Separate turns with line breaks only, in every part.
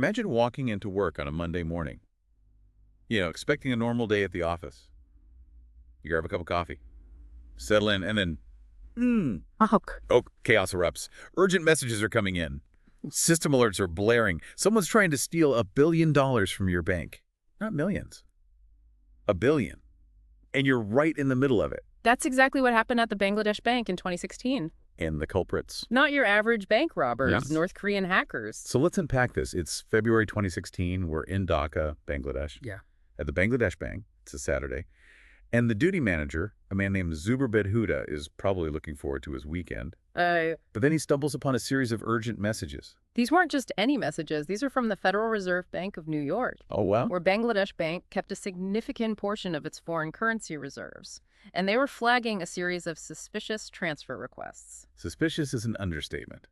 Imagine walking into work on a Monday morning, expecting a normal day at the office. You grab a cup of coffee, settle in, and then,
Fuck.
oh, chaos erupts. Urgent messages are coming in. System alerts are blaring. Someone's trying to steal $1 billion from your bank. Not millions. $1 billion. And you're right in the middle of it.
That's exactly what happened at the Bangladesh bank in 2016.
And the culprits.
Not your average bank robbers,
Yes.
North Korean hackers.
So let's unpack this. It's February 2016. We're in Dhaka, Bangladesh.
Yeah.
At the Bangladesh bank. It's a Saturday. And the duty manager, a man named Zubair Bedhuda, is probably looking forward to his weekend. But then he stumbles upon a series of urgent messages.
These weren't just any messages. These are from the Federal Reserve Bank of New York,
Oh, wow.
where Bangladesh Bank kept a significant portion of its foreign currency reserves. And they were flagging a series of suspicious transfer requests.
Suspicious is an understatement.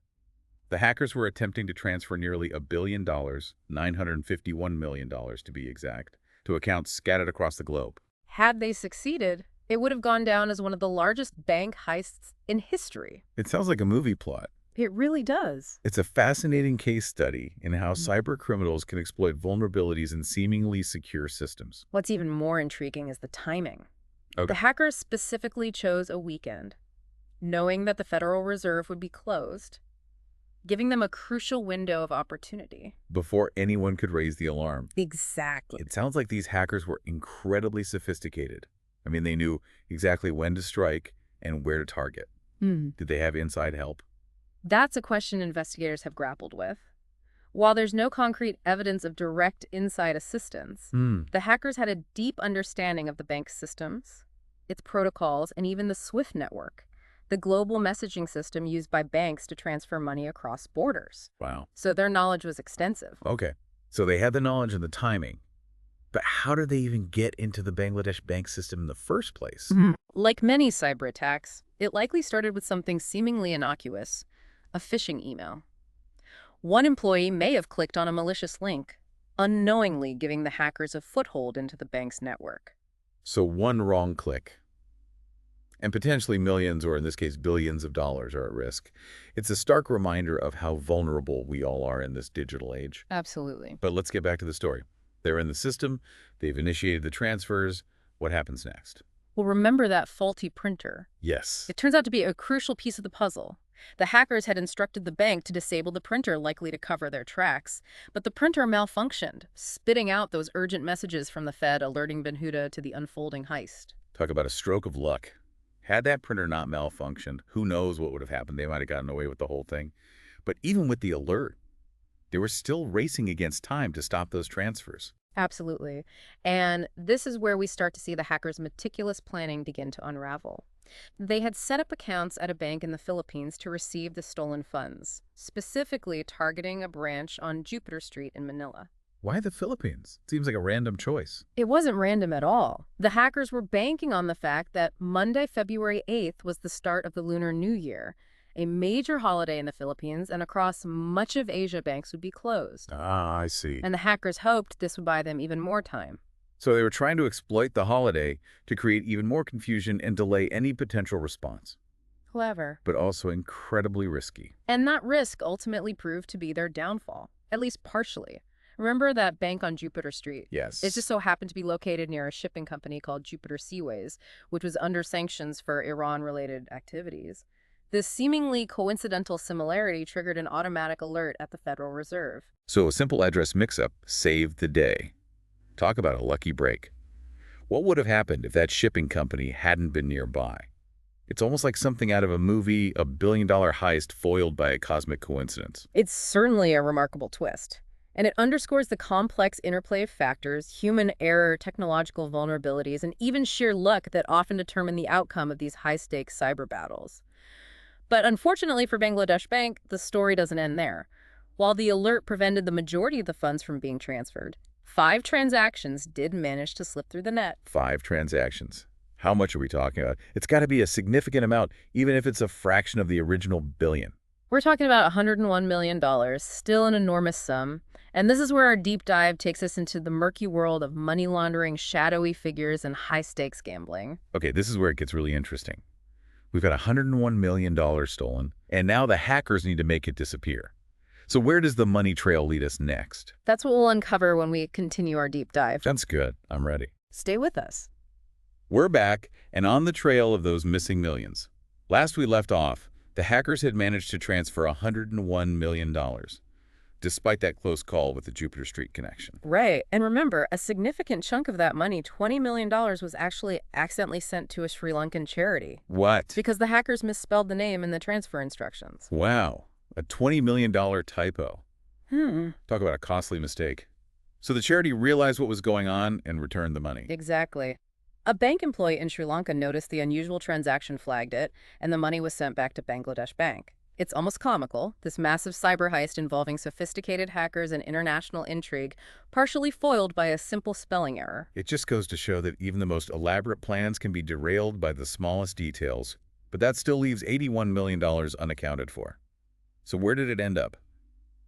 The hackers were attempting to transfer nearly $1 billion, $951 million to be exact, to accounts scattered across the globe.
Had they succeeded, it would have gone down as one of the largest bank heists in history.
It sounds like a movie plot.
It really does.
It's a fascinating case study in how cyber criminals can exploit vulnerabilities in seemingly secure systems.
What's even more intriguing is the timing.
Okay.
The hackers specifically chose a weekend, knowing that the Federal Reserve would be closed, giving them a crucial window of opportunity.
Before anyone could raise the alarm.
Exactly.
It sounds like these hackers were incredibly sophisticated. I mean, they knew exactly when to strike and where to target. Did they have inside help?
That's a question investigators have grappled with. While there's no concrete evidence of direct inside assistance, the hackers had a deep understanding of the bank's systems, its protocols, and even the SWIFT network, the global messaging system used by banks to transfer money across borders.
Wow.
So their knowledge was extensive.
Okay. So they had the knowledge and the timing. But how did they even get into the Bangladesh bank system in the first place?
Like many cyber attacks, it likely started with something seemingly innocuous, a phishing email. One employee may have clicked on a malicious link, unknowingly giving the hackers a foothold into the bank's network.
So one wrong click. And potentially millions, or in this case, billions of dollars are at risk. It's a stark reminder of how vulnerable we all are in this digital age.
Absolutely.
But let's get back to the story. They're in the system. They've initiated the transfers. What happens next?
Well, remember that faulty printer.
Yes.
It turns out to be a crucial piece of the puzzle. The hackers had instructed the bank to disable the printer likely to cover their tracks, but the printer malfunctioned, spitting out those urgent messages from the Fed alerting Benhuda to the unfolding heist.
Talk about a stroke of luck. Had that printer not malfunctioned, who knows what would have happened. They might have gotten away with the whole thing. But even with the alert, they were still racing against time to stop those transfers.
Absolutely. And this is where we start to see the hackers' meticulous planning begin to unravel. They had set up accounts at a bank in the Philippines to receive the stolen funds, specifically targeting a branch on Jupiter Street in Manila.
Why the Philippines? Seems like a random choice.
It wasn't random at all. The hackers were banking on the fact that Monday, February 8th was the start of the Lunar New Year, a major holiday in the Philippines, and across much of Asia banks would be closed.
Ah, I see.
And the hackers hoped this would buy them even more time.
So they were trying to exploit the holiday to create even more confusion and delay any potential response.
Clever.
But also incredibly risky.
And that risk ultimately proved to be their downfall, at least partially. Remember that bank on Jupiter Street?
Yes.
It just so happened to be located near a shipping company called Jupiter Seaways, which was under sanctions for Iran-related activities. This seemingly coincidental similarity triggered an automatic alert at the Federal Reserve.
So a simple address mix-up saved the day. Talk about a lucky break. What would have happened if that shipping company hadn't been nearby? It's almost like something out of a movie, a billion-dollar heist foiled by a cosmic coincidence.
It's certainly a remarkable twist. And it underscores the complex interplay of factors, human error, technological vulnerabilities, and even sheer luck that often determine the outcome of these high-stakes cyber battles. But unfortunately for Bangladesh Bank, the story doesn't end there. While the alert prevented the majority of the funds from being transferred, 5 transactions did manage to slip through the net.
5 transactions. How much are we talking about? It's got to be a significant amount, even if it's a fraction of the original billion.
We're talking about $101 million, still an enormous sum. And this is where our deep dive takes us into the murky world of money laundering, shadowy figures, and high-stakes gambling.
Okay, this is where it gets really interesting. We've got $101 million stolen, and now the hackers need to make it disappear. So where does the money trail lead us next?
That's what we'll uncover when we continue our deep dive.
That's good. I'm ready.
Stay with us.
We're back and on the trail of those missing millions. Last we left off, the hackers had managed to transfer $101 million, despite that close call with the Jupiter Street connection.
Right. And remember, a significant chunk of that money, $20 million, was actually accidentally sent to a Sri Lankan charity
What?
because the hackers misspelled the name in the transfer instructions.
Wow, a $20 million typo.
Hmm.
Talk about a costly mistake. So the charity realized what was going on and returned the money.
Exactly. A bank employee in Sri Lanka noticed the unusual transaction, flagged it, and the money was sent back to Bangladesh Bank. It's almost comical, this massive cyber heist involving sophisticated hackers and international intrigue, partially foiled by a simple spelling error.
It just goes to show that even the most elaborate plans can be derailed by the smallest details, but that still leaves $81 million unaccounted for. So where did it end up?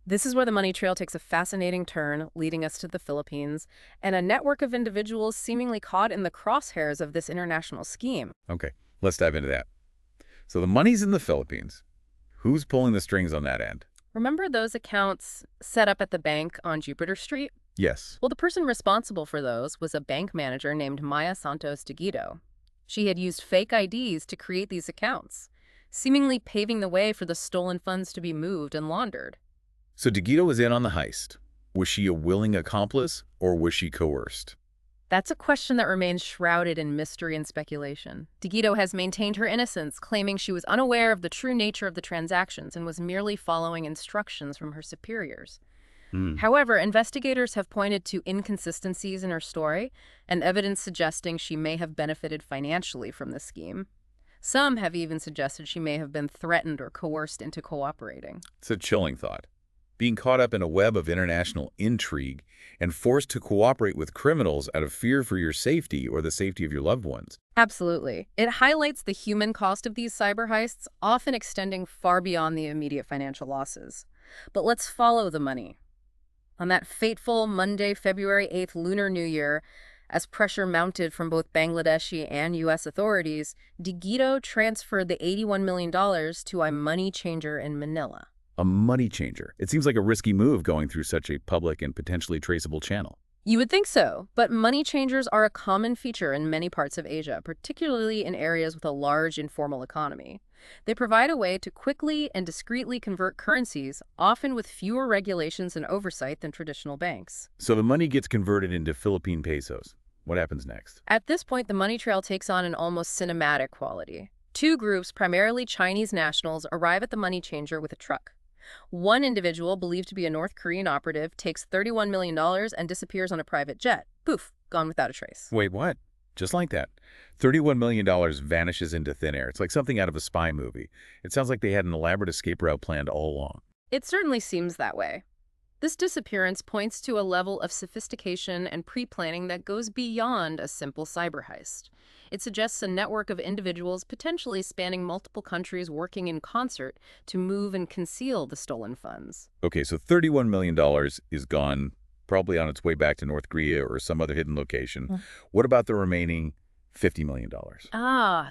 This is where the money trail takes a fascinating turn, leading us to the Philippines, and a network of individuals seemingly caught in the crosshairs of this international scheme.
Okay, let's dive into that. So the money's in the Philippines. Who's pulling the strings on that end?
Remember those accounts set up at the bank on Jupiter Street?
Yes.
Well, the person responsible for those was a bank manager named Maya Santos de Guido. She had used fake IDs to create these accounts, seemingly paving the way for the stolen funds to be moved and laundered.
So DeGito was in on the heist. Was she a willing accomplice, or was she coerced?
That's a question that remains shrouded in mystery and speculation. DeGito has maintained her innocence, claiming she was unaware of the true nature of the transactions and was merely following instructions from her superiors. However, investigators have pointed to inconsistencies in her story and evidence suggesting she may have benefited financially from the scheme. Some have even suggested she may have been threatened or coerced into cooperating.
It's a chilling thought. Being caught up in a web of international intrigue and forced to cooperate with criminals out of fear for your safety or the safety of your loved ones.
Absolutely. It highlights the human cost of these cyber heists, often extending far beyond the immediate financial losses. But let's follow the money. On that fateful Monday, February 8th Lunar New Year, as pressure mounted from both Bangladeshi and U.S. authorities, DeGito transferred the $81 million to a money changer in Manila.
A money changer. It seems like a risky move going through such a public and potentially traceable channel.
You would think so, but money changers are a common feature in many parts of Asia, particularly in areas with a large informal economy. They provide a way to quickly and discreetly convert currencies, often with fewer regulations and oversight than traditional banks.
So the money gets converted into Philippine pesos. What happens next?
At this point, the money trail takes on an almost cinematic quality. Two groups, primarily Chinese nationals, arrive at the money changer with a truck. One individual, believed to be a North Korean operative, takes $31 million and disappears on a private jet. Poof, gone without a trace.
Wait, what? Just like that. $31 million vanishes into thin air. It's like something out of a spy movie. It sounds like they had an elaborate escape route planned all along.
It certainly seems that way. This disappearance points to a level of sophistication and pre-planning that goes beyond a simple cyber heist. It suggests a network of individuals potentially spanning multiple countries working in concert to move and conceal the stolen funds.
Okay, so $31 million is gone, probably on its way back to North Korea or some other hidden location. What about the remaining $50 million?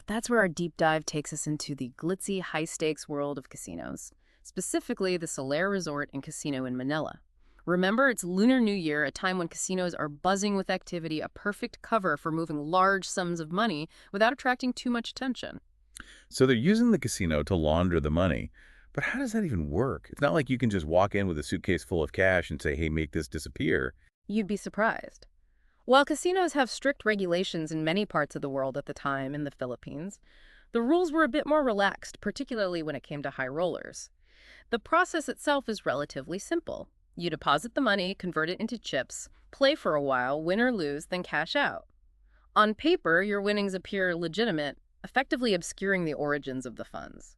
That's where our deep dive takes us into the glitzy, high-stakes world of casinos, specifically the Solaire Resort and Casino in Manila. Remember, it's Lunar New Year, a time when casinos are buzzing with activity, a perfect cover for moving large sums of money without attracting too much attention.
So they're using the casino to launder the money. But how does that even work? It's not like you can just walk in with a suitcase full of cash and say, hey, make this disappear.
You'd be surprised. While casinos have strict regulations in many parts of the world at the time in the Philippines, the rules were a bit more relaxed, particularly when it came to high rollers. The process itself is relatively simple. You deposit the money, convert it into chips, play for a while, win or lose, then cash out. On paper, your winnings appear legitimate, effectively obscuring the origins of the funds.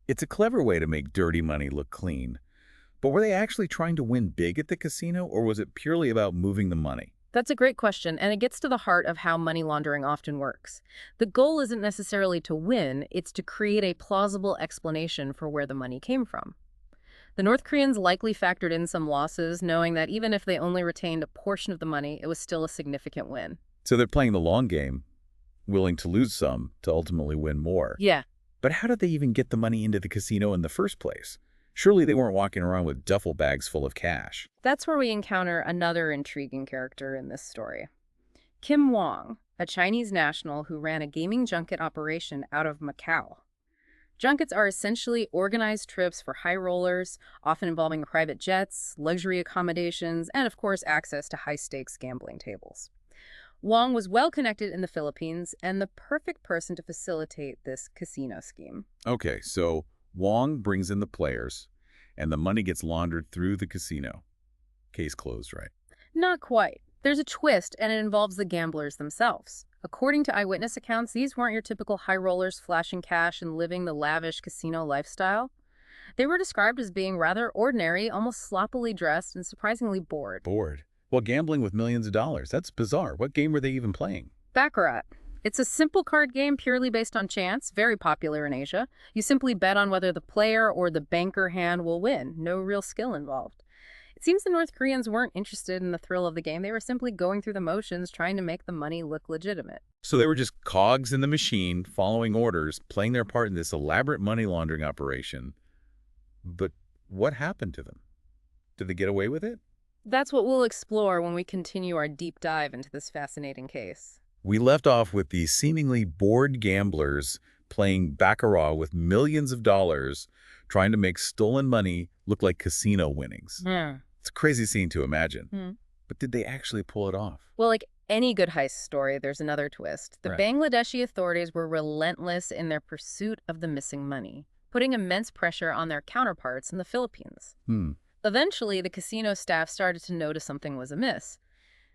It's a clever way to make dirty money look clean. But were they actually trying to win big at the casino, or was it purely about moving the money?
That's a great question, and it gets to the heart of how money laundering often works. The goal isn't necessarily to win, it's to create a plausible explanation for where the money came from. The North Koreans likely factored in some losses, knowing that even if they only retained a portion of the money, it was still a significant win.
So they're playing the long game, willing to lose some to ultimately win more.
Yeah.
But how did they even get the money into the casino in the first place? Surely they weren't walking around with duffel bags full of cash.
That's where we encounter another intriguing character in this story. Kim Wong, a Chinese national who ran a gaming junket operation out of Macau. Junkets are essentially organized trips for high rollers, often involving private jets, luxury accommodations, and of course access to high-stakes gambling tables. Wong was well connected in the Philippines and the perfect person to facilitate this casino scheme.
Okay, so Wong brings in the players, and the money gets laundered through the casino. Case closed, right?
Not quite. There's a twist, and it involves the gamblers themselves. According to eyewitness accounts, these weren't your typical high rollers flashing cash and living the lavish casino lifestyle. They were described as being rather ordinary, almost sloppily dressed, and surprisingly bored.
Bored. Well, gambling with millions of dollars. That's bizarre. What game were they even playing?
Baccarat. It's a simple card game purely based on chance, very popular in Asia. You simply bet on whether the player or the banker hand will win. No real skill involved. It seems the North Koreans weren't interested in the thrill of the game. They were simply going through the motions, trying to make the money look legitimate.
So they were just cogs in the machine, following orders, playing their part in this elaborate money laundering operation. But what happened to them? Did they get away with it?
That's what we'll explore when we continue our deep dive into this fascinating case.
We left off with these seemingly bored gamblers playing baccarat with millions of dollars, trying to make stolen money look like casino winnings.
Hmm.
It's a crazy scene to imagine.
Hmm.
But did they actually pull it off?
Well, like any good heist story, there's another twist. The
Right.
Bangladeshi authorities were relentless in their pursuit of the missing money, putting immense pressure on their counterparts in the Philippines. Eventually, the casino staff started to notice something was amiss.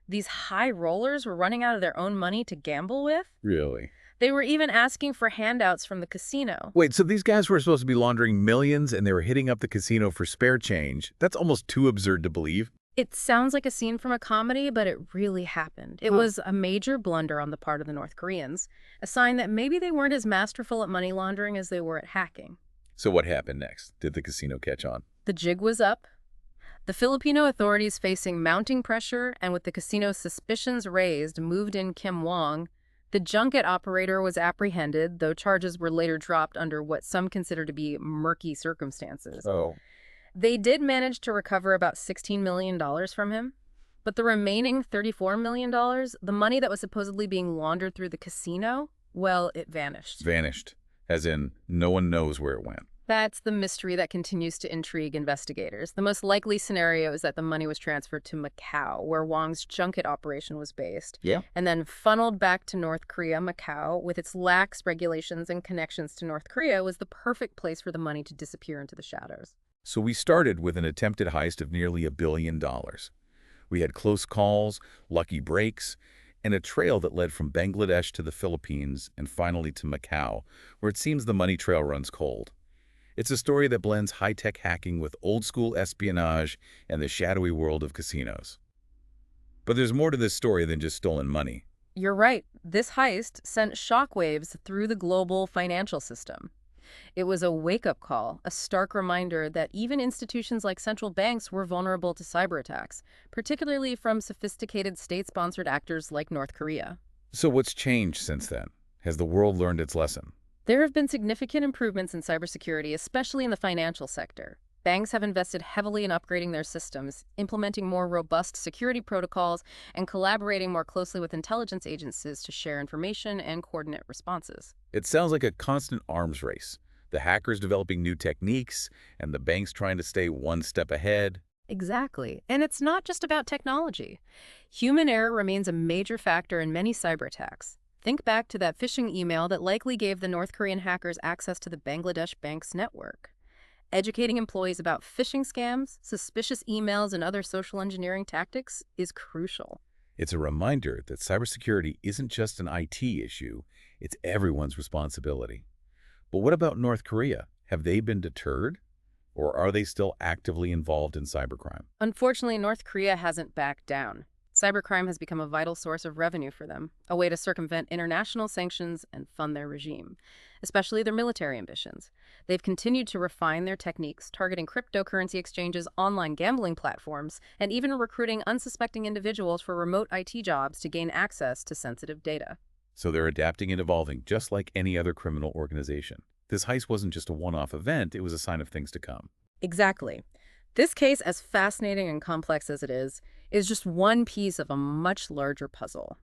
These high rollers were running out of their own money to gamble with.
Really?
They were even asking for handouts from the casino.
Wait, so these guys were supposed to be laundering millions and they were hitting up the casino for spare change? That's almost too absurd to believe.
It sounds like a scene from a comedy, but it really happened. It was a major blunder on the part of the North Koreans, a sign that maybe they weren't as masterful at money laundering as they were at hacking.
So what happened next? Did the casino catch on?
The jig was up. The Filipino authorities, facing mounting pressure and with the casino's suspicions raised, moved in Kim Wong. The junket operator was apprehended, though charges were later dropped under what some consider to be murky circumstances.
Oh.
They did manage to recover about $16 million from him, but the remaining $34 million, the money that was supposedly being laundered through the casino, well, it vanished.
Vanished. As in, no one knows where it went.
That's the mystery that continues to intrigue investigators. The most likely scenario is that the money was transferred to Macau, where Wong's junket operation was based, and then funneled back to North Korea. Macau, with its lax regulations and connections to North Korea, was the perfect place for the money to disappear into the shadows.
So we started with an attempted heist of nearly $1 billion. We had close calls, lucky breaks, and a trail that led from Bangladesh to the Philippines and finally to Macau, where it seems the money trail runs cold. It's a story that blends high-tech hacking with old-school espionage and the shadowy world of casinos. But there's more to this story than just stolen money.
You're right. This heist sent shockwaves through the global financial system. It was a wake-up call, a stark reminder that even institutions like central banks were vulnerable to cyber attacks, particularly from sophisticated state-sponsored actors like North Korea.
So what's changed since then? Has the world learned its lesson?
There have been significant improvements in cybersecurity, especially in the financial sector. Banks have invested heavily in upgrading their systems, implementing more robust security protocols, and collaborating more closely with intelligence agencies to share information and coordinate responses.
It sounds like a constant arms race. The hackers developing new techniques, and the banks trying to stay one step ahead.
Exactly. And it's not just about technology. Human error remains a major factor in many cyber attacks. Think back to that phishing email that likely gave the North Korean hackers access to the Bangladesh bank's network. Educating employees about phishing scams, suspicious emails, and other social engineering tactics is crucial.
It's a reminder that cybersecurity isn't just an IT issue, it's everyone's responsibility. But what about North Korea? Have they been deterred? Or are they still actively involved in cybercrime?
Unfortunately, North Korea hasn't backed down. Cybercrime has become a vital source of revenue for them, a way to circumvent international sanctions and fund their regime, especially their military ambitions. They've continued to refine their techniques, targeting cryptocurrency exchanges, online gambling platforms, and even recruiting unsuspecting individuals for remote IT jobs to gain access to sensitive data.
So they're adapting and evolving just like any other criminal organization. This heist wasn't just a one-off event, it was a sign of things to come.
Exactly. This case, as fascinating and complex as it is just one piece of a much larger puzzle.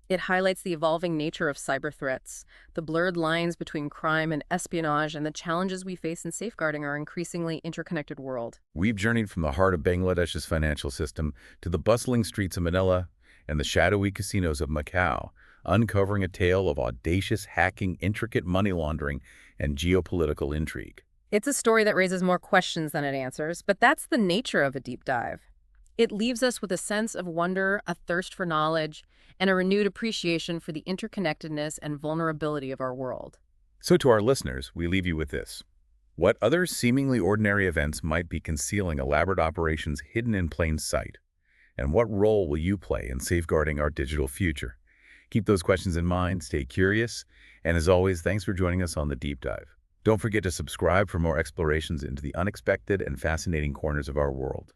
It highlights the evolving nature of cyber threats, the blurred lines between crime and espionage, and the challenges we face in safeguarding our increasingly interconnected world.
We've journeyed from the heart of Bangladesh's financial system to the bustling streets of Manila and the shadowy casinos of Macau, uncovering a tale of audacious hacking, intricate money laundering, and geopolitical intrigue.
It's a story that raises more questions than it answers, but that's the nature of a deep dive. It leaves us with a sense of wonder, a thirst for knowledge, and a renewed appreciation for the interconnectedness and vulnerability of our world.
So to our listeners, we leave you with this. What other seemingly ordinary events might be concealing elaborate operations hidden in plain sight? And what role will you play in safeguarding our digital future? Keep those questions in mind, stay curious, and as always, thanks for joining us on the Deep Dive. Don't forget to subscribe for more explorations into the unexpected and fascinating corners of our world.